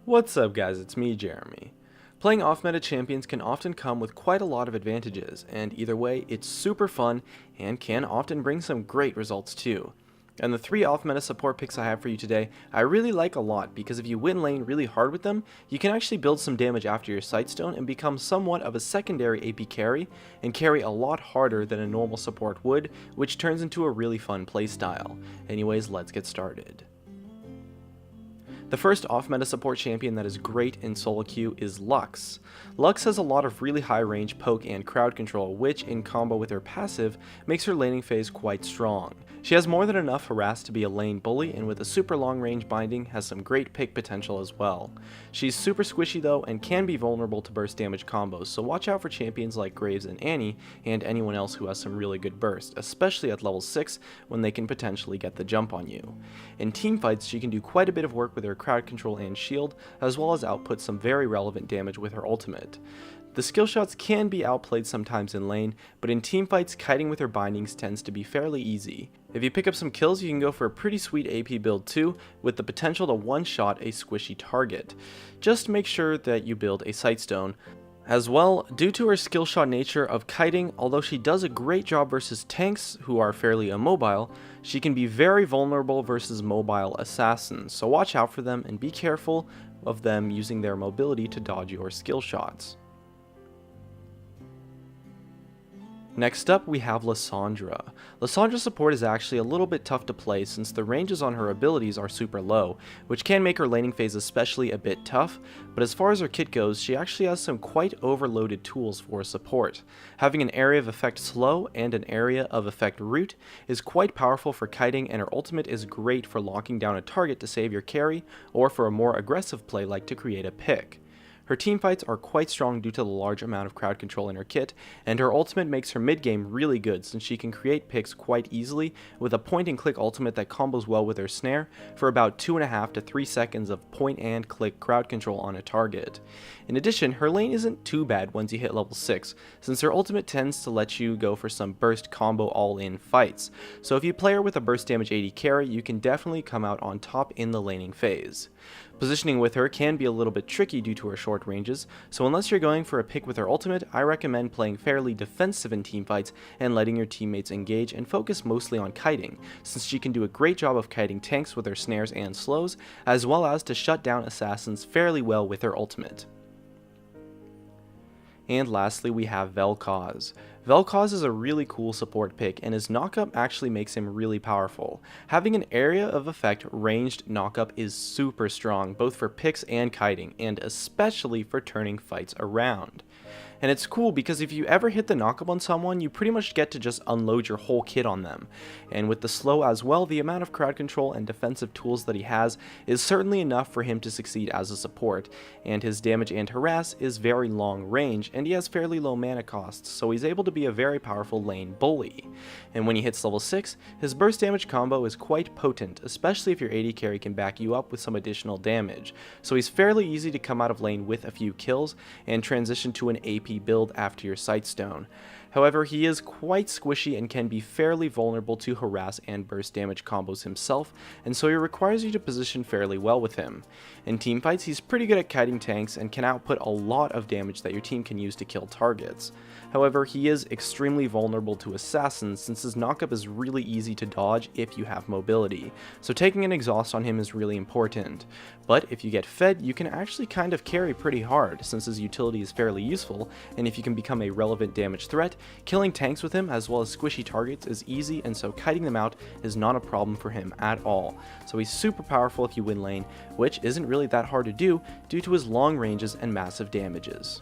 What's up guys, it's me, Jeremy. Playing off-meta champions can often come with quite a lot of advantages, and either way, it's super fun and can often bring some great results too. And the 3 off-meta support picks I have for you today, I really like a lot because if you win lane really hard with them, you can actually build some damage after your Sightstone and become somewhat of a secondary AP carry, and carry a lot harder than a normal support would, which turns into a really fun playstyle. Anyways, let's get started. The first off-meta support champion that is great in solo queue is Lux. Lux has a lot of really high range poke and crowd control, which in combo with her passive makes her laning phase quite strong. She has more than enough harass to be a lane bully, and with a super long range binding has some great pick potential as well. She's super squishy though and can be vulnerable to burst damage combos, so watch out for champions like Graves and Annie and anyone else who has some really good burst, especially at level 6 when they can potentially get the jump on you. In teamfights, she can do quite a bit of work with her crowd control and shield, as well as output some very relevant damage with her ultimate. The skill shots can be outplayed sometimes in lane, but in teamfights, kiting with her bindings tends to be fairly easy. If you pick up some kills, you can go for a pretty sweet AP build too, with the potential to one-shot a squishy target. Just make sure that you build a Sightstone. As well, due to her skill shot nature of kiting, although she does a great job versus tanks who are fairly immobile, she can be very vulnerable versus mobile assassins, so watch out for them and be careful of them using their mobility to dodge your skill shots. Next up, we have Lissandra. Lissandra's support is actually a little bit tough to play since the ranges on her abilities are super low, which can make her laning phase especially a bit tough, but as far as her kit goes, she actually has some quite overloaded tools for support. Having an area of effect slow and an area of effect root is quite powerful for kiting, and her ultimate is great for locking down a target to save your carry, or for a more aggressive play like to create a pick. Her teamfights are quite strong due to the large amount of crowd control in her kit, and her ultimate makes her mid-game really good since she can create picks quite easily with a point-and-click ultimate that combos well with her snare for about 2.5 to 3 seconds of point-and-click crowd control on a target. In addition, her lane isn't too bad once you hit level 6, since her ultimate tends to let you go for some burst combo all-in fights, so if you play her with a burst damage 80 carry, you can definitely come out on top in the laning phase. Positioning with her can be a little bit tricky due to her short ranges, so unless you're going for a pick with her ultimate, I recommend playing fairly defensive in teamfights and letting your teammates engage and focus mostly on kiting, since she can do a great job of kiting tanks with her snares and slows, as well as to shut down assassins fairly well with her ultimate. And lastly, we have Vel'Koz. Vel'Koz is a really cool support pick, and his knockup actually makes him really powerful. Having an area of effect ranged knockup is super strong, both for picks and kiting, and especially for turning fights around. And it's cool because if you ever hit the knockup on someone, you pretty much get to just unload your whole kit on them. And with the slow as well, the amount of crowd control and defensive tools that he has is certainly enough for him to succeed as a support, and his damage and harass is very long range, and he has fairly low mana costs, so he's able to be a very powerful lane bully. And when he hits level 6, his burst damage combo is quite potent, especially if your AD carry can back you up with some additional damage, so he's fairly easy to come out of lane with a few kills and transition to an AP build after your Sightstone. However, he is quite squishy and can be fairly vulnerable to harass and burst damage combos himself, and so he requires you to position fairly well with him. In teamfights, he's pretty good at kiting tanks and can output a lot of damage that your team can use to kill targets. However, he is extremely vulnerable to assassins since his knockup is really easy to dodge if you have mobility, so taking an exhaust on him is really important. But if you get fed, you can actually kind of carry pretty hard since his utility is fairly useful, and if you can become a relevant damage threat, killing tanks with him as well as squishy targets is easy, and so kiting them out is not a problem for him at all. So he's super powerful if you win lane, which isn't really that hard to do due to his long ranges and massive damages.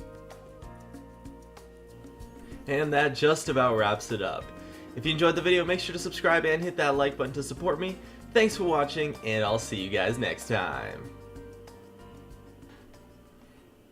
And that just about wraps it up. If you enjoyed the video, make sure to subscribe and hit that like button to support me. Thanks for watching, and I'll see you guys next time.